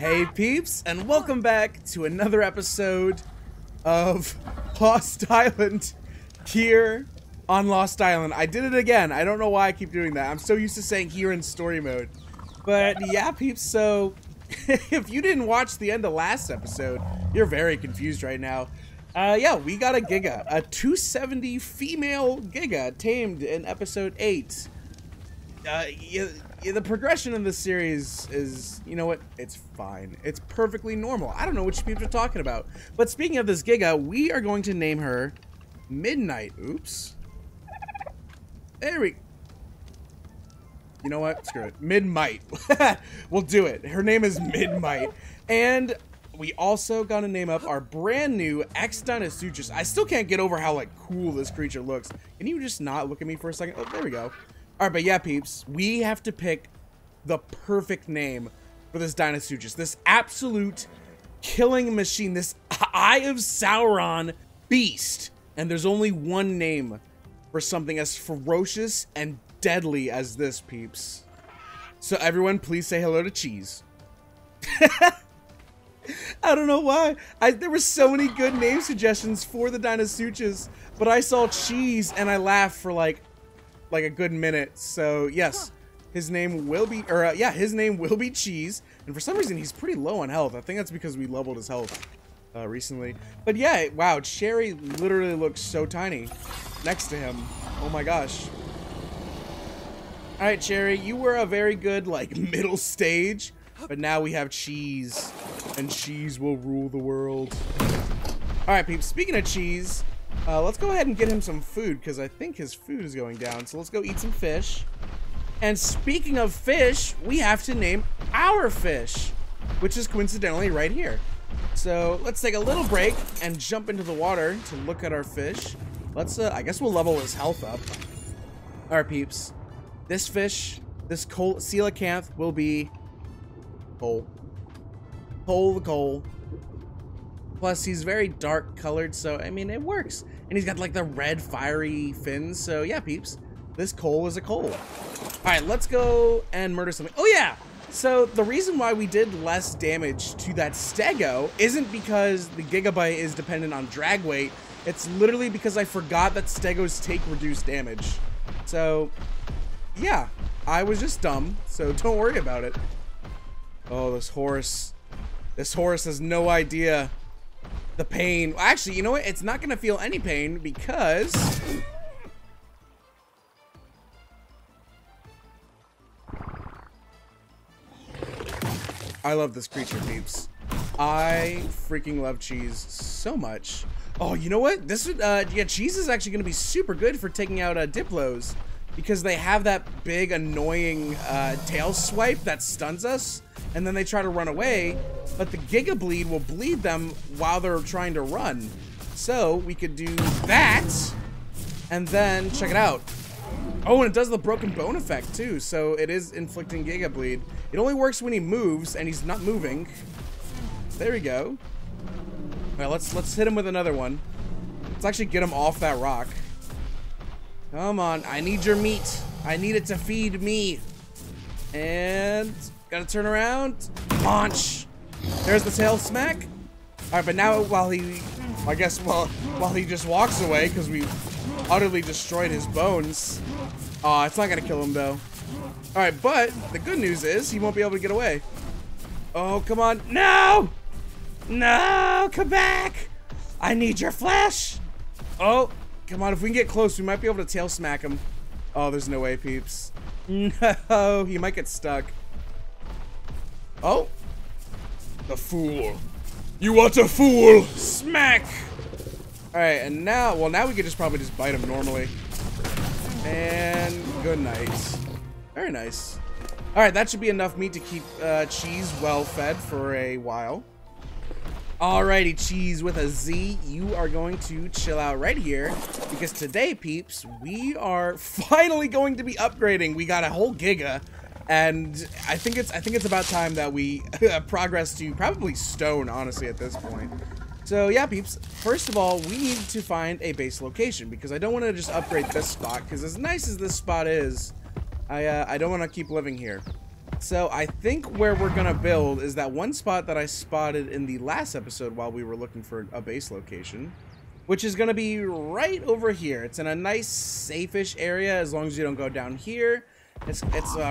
Hey peeps, and welcome back to another episode of Lost Island here on Lost Island. I did it again. I don't know why I keep doing that. I'm so used to saying here in story mode. But yeah peeps, so if you didn't watch the end of last episode, you're very confused right now. Yeah, we got a Giga, a 270 female Giga tamed in episode 8. The progression in this series is, you know what, it's fine. It's perfectly normal. I don't know what you people are talking about. But speaking of this Giga, we are going to name her Midnight. Oops. There we... You know what? Screw it. Midnight. We'll do it. Her name is Midnight. And we also got to name up our brand new X-Dinosaurus. I still can't get over how, like, cool this creature looks. Can you just not look at me for a second? Oh, there we go. Alright, but yeah, peeps, we have to pick the perfect name for this Dinosaurus. This absolute killing machine, this Eye of Sauron beast. And there's only one name for something as ferocious and deadly as this, peeps. So everyone, please say hello to Cheese. I don't know why. There were so many good name suggestions for the Dinosaurus, but I saw Cheese and I laughed for like a good minute. So yes, his name will be, his name will be Cheese. And for some reason, he's pretty low on health. I think that's because we leveled his health recently. But yeah, wow, Cherry literally looks so tiny next to him. Oh my gosh. All right, Cherry, you were a very good like middle stage, but now we have Cheese, and Cheese will rule the world. All right, peeps. Speaking of Cheese. Let's go ahead and get him some food, because I think his food is going down. So let's go eat some fish. And speaking of fish, we have to name our fish, which is coincidentally right here. So let's take a little break and jump into the water to look at our fish. Let's, I guess we'll level his health up. All right, peeps. This fish, this coelacanth will be coal. Coal the coal. Plus, he's very dark colored, so, I mean, it works. And he's got, like, the red, fiery fins. So, yeah, peeps. This coal is a coal. All right, let's go and murder something. Oh, yeah! So, the reason why we did less damage to that stego isn't because the Gigabyte is dependent on drag weight. It's literally because I forgot that stegos take reduced damage. So, yeah. I was just dumb, so don't worry about it. Oh, this horse. This horse has no idea the pain. Actually, you know what? It's not gonna feel any pain because I love this creature, peeps. I freaking love Cheese so much. Oh, you know what? This would, yeah, Cheese is actually gonna be super good for taking out Diplos because they have that big annoying tail swipe that stuns us, and then they try to run away. But the Giga Bleed will bleed them while they're trying to run. So we could do that, and then check it out. Oh, and it does the broken bone effect too. So it is inflicting Giga Bleed. It only works when he moves, and he's not moving. There we go. All right, let's hit him with another one. Let's actually get him off that rock. Come on, I need your meat. I need it to feed me. And gotta turn around. Launch. There's the tail smack. All right, but now while he just walks away because we utterly destroyed his bones. It's not gonna kill him though. All right, but the good news is he won't be able to get away. Oh, come on. No! No, come back. I need your flesh. Oh, come on. If we can get close, we might be able to tail smack him. Oh, there's no way, peeps. No, he might get stuck. Oh. The fool. You want a fool? Smack! Alright, and now, well, now we could probably just bite him normally. And good night. Very nice. Alright, that should be enough meat to keep Cheese well fed for a while. Alrighty, Cheese with a Z, you are going to chill out right here because today, peeps, we are finally going to be upgrading. We got a whole Giga. And I think it's about time that we progress to probably stone, honestly, at this point. So yeah, peeps, first of all, we need to find a base location because I don't want to just upgrade this spot because as nice as this spot is, I don't want to keep living here. So I think where we're gonna build is that one spot that I spotted in the last episode while we were looking for a base location, which is gonna be right over here. It's in a nice, safe-ish area as long as you don't go down here. It's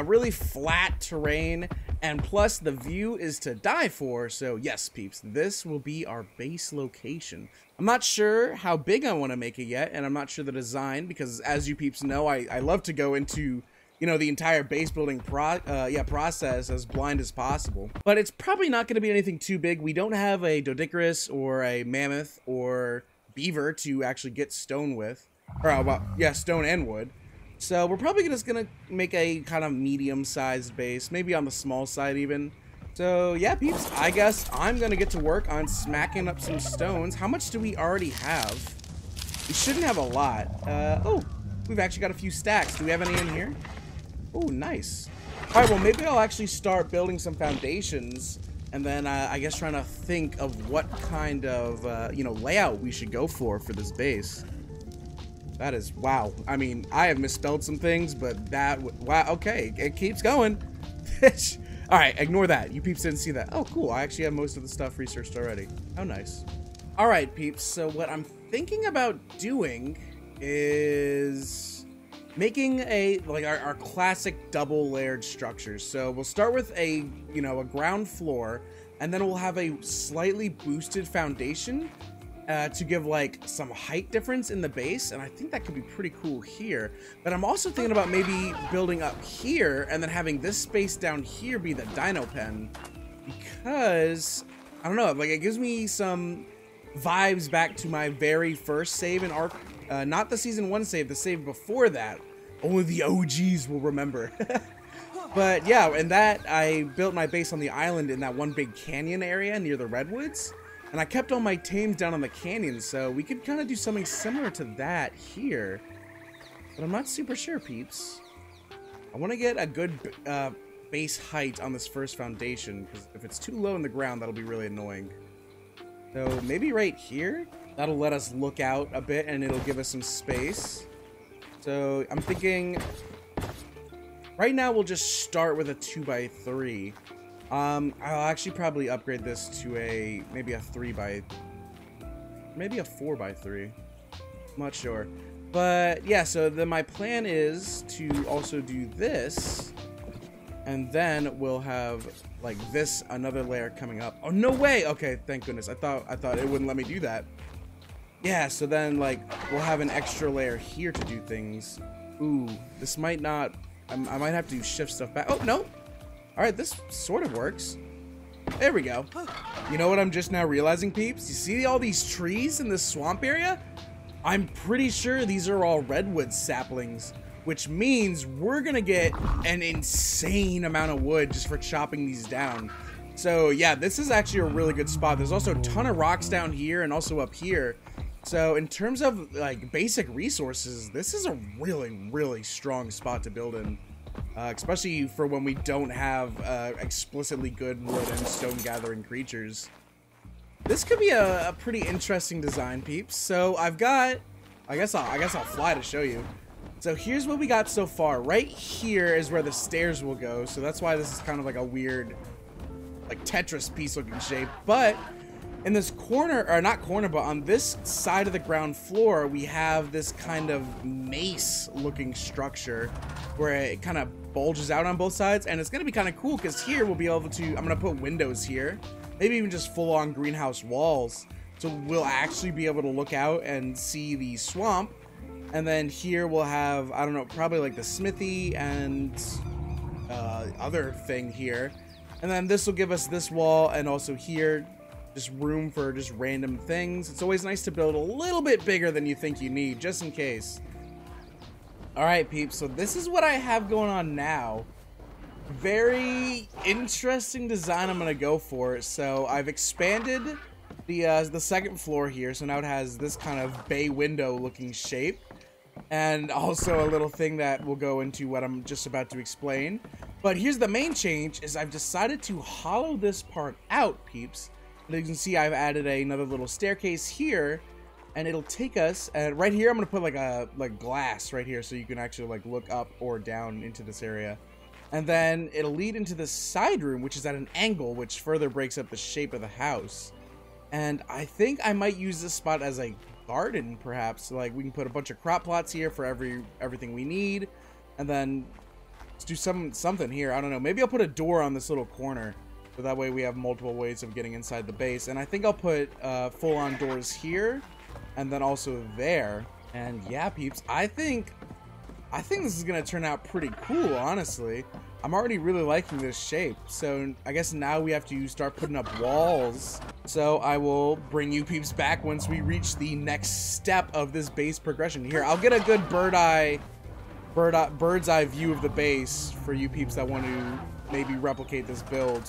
really flat terrain, and plus the view is to die for. So yes, peeps, this will be our base location. I'm not sure how big I want to make it yet, and I'm not sure the design, because as you peeps know, I love to go into, you know, the entire base building process as blind as possible. But it's probably not going to be anything too big. We don't have a Doedicurus or a mammoth or beaver to actually get stone with, or well, yeah, stone and wood. So we're probably just gonna make a kind of medium-sized base, maybe on the small side even. So yeah, peeps, I guess I'm gonna get to work on smacking up some stones. How much do we already have? We shouldn't have a lot. Oh, we've actually got a few stacks. Do we have any in here? Oh, nice. All right, well, maybe I'll actually start building some foundations, and then I guess trying to think of what kind of, you know, layout we should go for this base. That is, wow. I mean, I have misspelled some things, but that, wow, okay, it keeps going. All right, ignore that. You peeps didn't see that. Oh, cool. I actually have most of the stuff researched already. How nice. All right, peeps. So what I'm thinking about doing is making our classic double layered structures. So we'll start with a ground floor, and then we'll have a slightly boosted foundation to give like some height difference in the base, and I think that could be pretty cool here. But I'm also thinking about maybe building up here and then having this space down here be the dino pen, because I don't know, like it gives me some vibes back to my very first save in ARK, not the season 1 save, the save before that. Only the OGs will remember. But yeah, and that I built my base on the island in that one big canyon area near the redwoods. And I kept all my tames down on the canyon, so we could kind of do something similar to that here. But I'm not super sure, peeps. I want to get a good base height on this first foundation, because if it's too low in the ground, that'll be really annoying. So maybe right here? That'll let us look out a bit, and it'll give us some space. So I'm thinking, right now we'll just start with a 2x3. I'll actually probably upgrade this to maybe a 4x3. I'm not sure. But yeah, so then my plan is to also do this, and then we'll have like this, another layer coming up. Oh, no way. Okay, thank goodness. I thought it wouldn't let me do that. Yeah, so then like we'll have an extra layer here to do things. Ooh, this might not, I might have to shift stuff back. Oh, no. All right, this sort of works. There we go. You know what I'm just now realizing, peeps? You see all these trees in this swamp area? I'm pretty sure these are all redwood saplings, which means we're gonna get an insane amount of wood just for chopping these down. So yeah, this is actually a really good spot. There's also a ton of rocks down here and also up here. So in terms of like basic resources, this is a really, really strong spot to build in. Especially for when we don't have explicitly good wood and stone gathering creatures. This could be a pretty interesting design, peeps. So I've got, I guess I'll fly to show you. So here's what we got so far. Right here is where the stairs will go. So that's why this is kind of like a weird, like Tetris piece looking shape. But in this corner, or not corner, but on this side of the ground floor, we have this kind of mace looking structure where it kind of bulges out on both sides, and it's going to be kind of cool because here we'll be able to, I'm going to put windows here, maybe even just full on greenhouse walls, so we'll actually be able to look out and see the swamp. And then here we'll have, I don't know, probably like the smithy and other thing here, and then this will give us this wall, and also here just room for just random things. It's always nice to build a little bit bigger than you think you need, just in case. Alright, peeps, so this is what I have going on now. Very interesting design I'm going to go for. So I've expanded the second floor here, so now it has this kind of bay window looking shape. And also a little thing that will go into what I'm just about to explain. But here's the main change, is I've decided to hollow this part out, peeps. As you can see, I've added another little staircase here, and it'll take us, right here I'm gonna put like glass right here, so you can actually like look up or down into this area. And then it'll lead into the side room, which is at an angle, which further breaks up the shape of the house. And I think I might use this spot as a garden, perhaps. So, like, we can put a bunch of crop plots here for everything we need. And then let's do something here. I don't know. Maybe I'll put a door on this little corner. So that way we have multiple ways of getting inside the base. And I think I'll put full-on doors here. And then also there. And yeah, peeps, I think this is going to turn out pretty cool, honestly. I'm already really liking this shape. So I guess now we have to start putting up walls. So I will bring you peeps back once we reach the next step of this base progression. Here, I'll get a good bird's eye view of the base for you peeps that want to maybe replicate this build.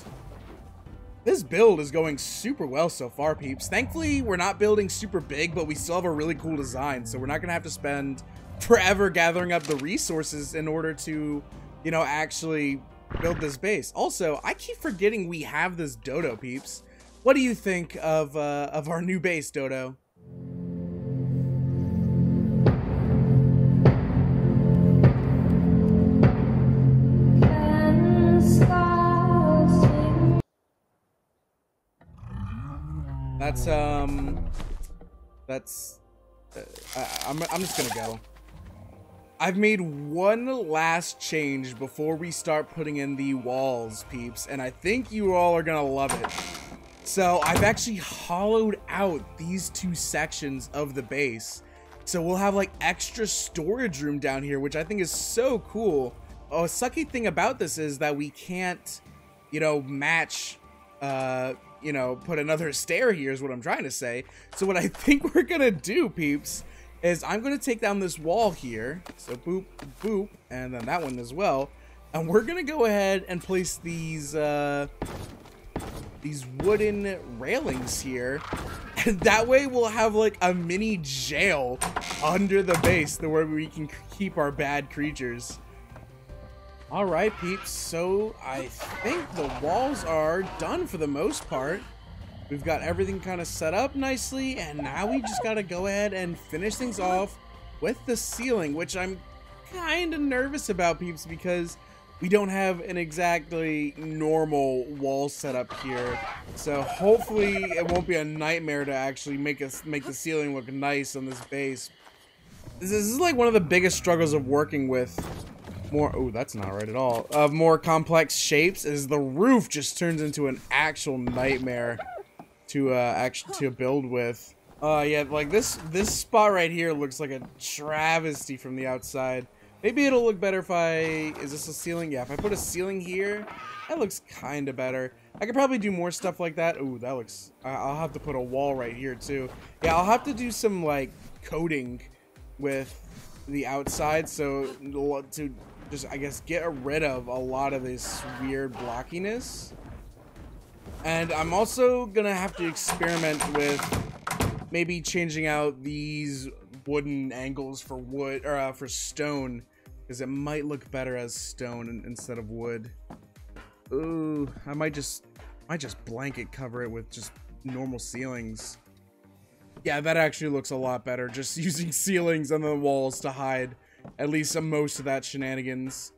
This build is going super well so far, peeps. Thankfully, we're not building super big, but we still have a really cool design. So we're not going to have to spend forever gathering up the resources in order to, you know, actually build this base. Also, I keep forgetting we have this dodo, peeps. What do you think of our new base, Dodo? I'm just gonna go. I've made one last change before we start putting in the walls, peeps, and I think you all are gonna love it. So I've actually hollowed out these two sections of the base. So we'll have like extra storage room down here, which I think is so cool. Oh, a sucky thing about this is that we can't, you know, match, you know, put another stair here is what I'm trying to say. So what I think we're gonna do, peeps, is I'm gonna take down this wall here. So boop, boop, and then that one as well. And we're gonna go ahead and place these wooden railings here. And that way we'll have like a mini jail under the base where we can keep our bad creatures. All right, peeps, so I think the walls are done for the most part. We've got everything kind of set up nicely, and now we just got to go ahead and finish things off with the ceiling, which I'm kind of nervous about, peeps, because we don't have an exactly normal wall setup here. So hopefully it won't be a nightmare to actually make the ceiling look nice on this base. This is like one of the biggest struggles of working with more, oh, that's not right at all, of more complex shapes, is the roof just turns into an actual nightmare to build with. Yeah, like this spot right here looks like a travesty from the outside. Maybe it'll look better if is this a ceiling? Yeah, if I put a ceiling here, that looks kind of better. I could probably do more stuff like that. Ooh, that looks, I'll have to put a wall right here too. Yeah, I'll have to do some like coating with the outside, so to just, I guess, get rid of a lot of this weird blockiness. And I'm also gonna have to experiment with maybe changing out these wooden angles for wood, or for stone, because it might look better as stone instead of wood. Ooh, I might just blanket cover it with just normal ceilings. Yeah, that actually looks a lot better, just using ceilings on the walls to hide at least most of that shenanigans.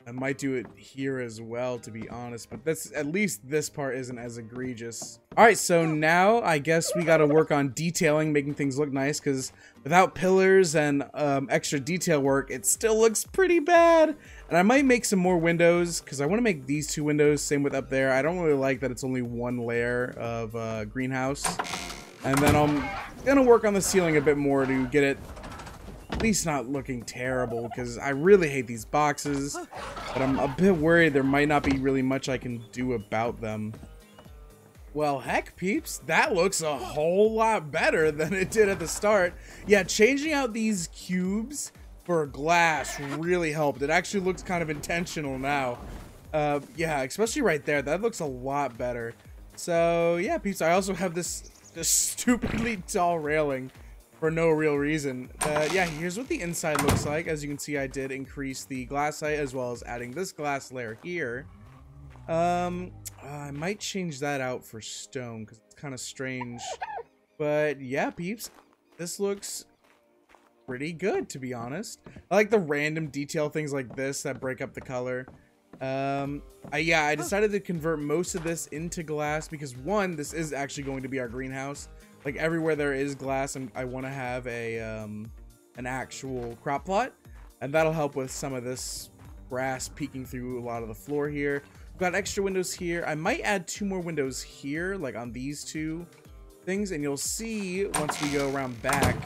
I might do it here as well, to be honest, but at least this part isn't as egregious. All right, so now I guess we got to work on detailing, making things look nice, because without pillars and extra detail work, it still looks pretty bad. And I might make some more windows, because I want to make these two windows, same with up there. I don't really like that it's only one layer of greenhouse. And then I'm gonna work on the ceiling a bit more to get it at least not looking terrible, because I really hate these boxes, but I'm a bit worried there might not be really much I can do about them. Well, heck, peeps, that looks a whole lot better than it did at the start. Yeah, changing out these cubes for glass really helped. It actually looks kind of intentional now. Yeah, especially right there. That looks a lot better. So, yeah, peeps, I also have this stupidly tall railing for no real reason. Yeah, here's what the inside looks like. As you can see, I did increase the glass height as well as adding this glass layer here. I might change that out for stone because it's kind of strange. But yeah, peeps, this looks pretty good, to be honest. I like the random detail things like this that break up the color. I decided to convert most of this into glass because one, this is actually going to be our greenhouse. Like everywhere there is glass, I want to have a an actual crop plot, and that'll help with some of this grass peeking through a lot of the floor here. We've got extra windows here. I might add 2 more windows here, like on these 2 things, and you'll see once we go around back,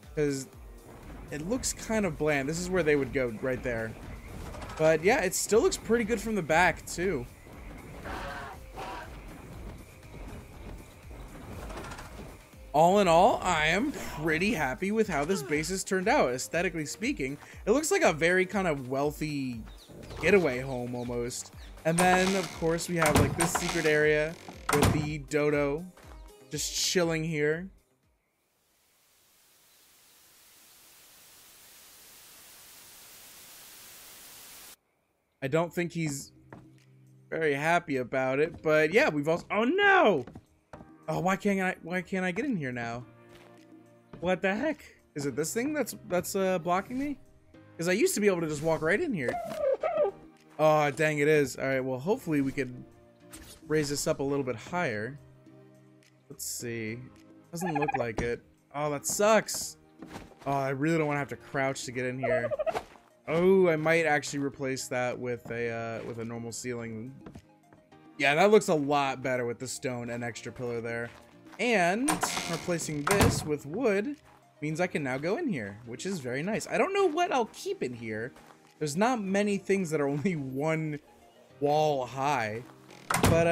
because it looks kind of bland. This is where they would go, right there. But yeah, it still looks pretty good from the back too. All in all, I am pretty happy with how this base has turned out, aesthetically speaking. It looks like a very kind of wealthy getaway home almost. And then, of course, we have like this secret area with the dodo just chilling here. I don't think he's very happy about it, but yeah, we've also— oh no! Oh, why can't I get in here now? What the heck? Is it this thing that's blocking me? Because I used to be able to just walk right in here. Oh, dang, it is. All right, well, hopefully we could raise this up a little bit higher. Let's see. Doesn't look like it. Oh, that sucks. Oh, I really don't want to have to crouch to get in here. Oh, I might actually replace that with a normal ceiling. Yeah, that looks a lot better with the stone and extra pillar there. And replacing this with wood means I can now go in here, which is very nice. I don't know what I'll keep in here. There's not many things that are only 1 wall high. But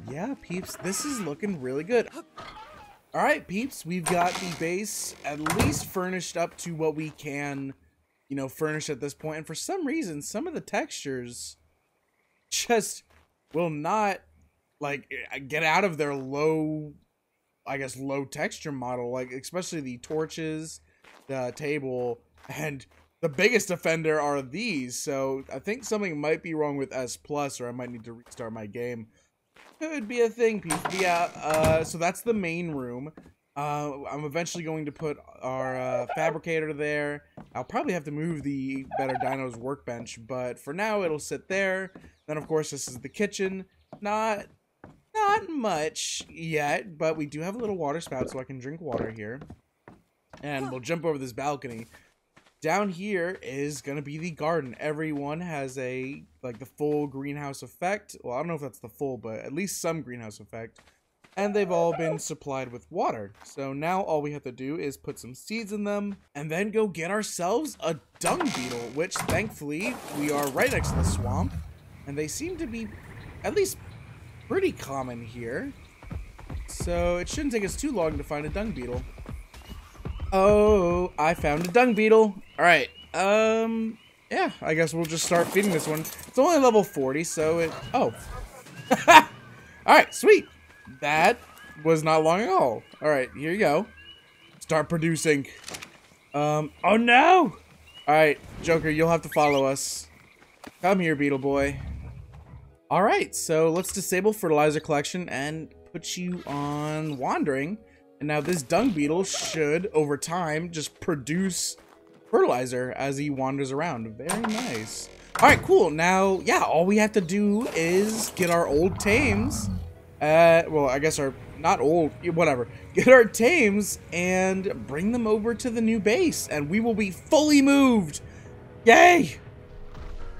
yeah, peeps, this is looking really good. All right, peeps, we've got the base at least furnished up to what we can, you know, furnish at this point. And for some reason, some of the textures just will not, like, get out of their low, I guess, low texture model. Like, especially the torches, the table, and the biggest offender are these. So I think something might be wrong with S+, or I might need to restart my game. Could be a thing, people. Yeah, so that's the main room. I'm eventually going to put our fabricator there. I'll probably have to move the Better Dinos workbench, but for now it'll sit there. Then of course this is the kitchen. Not much yet, but we do have a little water spout so I can drink water here. And we'll jump over this balcony. Down here is gonna be the garden. Everyone has a, like, the full greenhouse effect. Well, I don't know if that's the full, but at least some greenhouse effect. And they've all been supplied with water. So now all we have to do is put some seeds in them and then go get ourselves a dung beetle, which thankfully we are right next to the swamp. And they seem to be at least pretty common here. So it shouldn't take us too long to find a dung beetle. Oh, I found a dung beetle. All right. Yeah, I guess we'll just start feeding this one. It's only level 40, so it— oh. All right, sweet. That was not long at all. All right, here you go. Start producing. Oh no! All right, Joker, you'll have to follow us. Come here, Beetle Boy. All right, so let's disable fertilizer collection and put you on wandering. And now this dung beetle should, over time, just produce fertilizer as he wanders around. Very nice. All right, cool. Now, yeah, all we have to do is get our old tames. Well, I guess our— not old, whatever. Get our tames and bring them over to the new base, and we will be fully moved. Yay!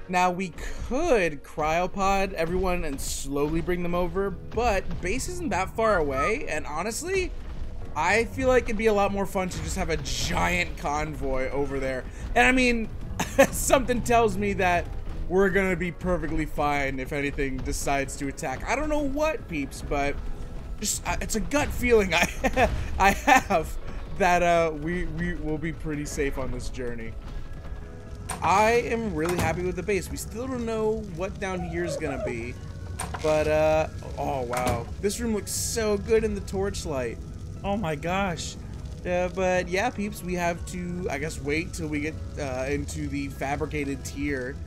Now, we could cryopod everyone and slowly bring them over, but base isn't that far away, and honestly, I feel like it'd be a lot more fun to just have a giant convoy over there. And I mean, something tells me that we're gonna be perfectly fine if anything decides to attack. I don't know what, peeps, but just it's a gut feeling I have that we will be pretty safe on this journey. I am really happy with the base. We still don't know what down here is gonna be, but oh wow, this room looks so good in the torchlight. Oh my gosh. But yeah, peeps, we have to, I guess, wait till we get into the fabricated tier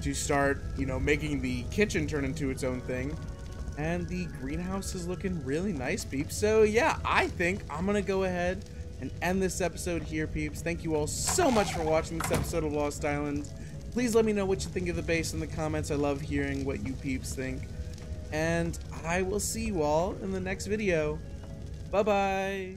to start, you know, making the kitchen turn into its own thing. And the greenhouse is looking really nice, peeps. So yeah, I think I'm gonna go ahead and end this episode here, peeps. Thank you all so much for watching this episode of Lost Island. Please let me know what you think of the base in the comments. I love hearing what you peeps think. And I will see you all in the next video. Bye-bye.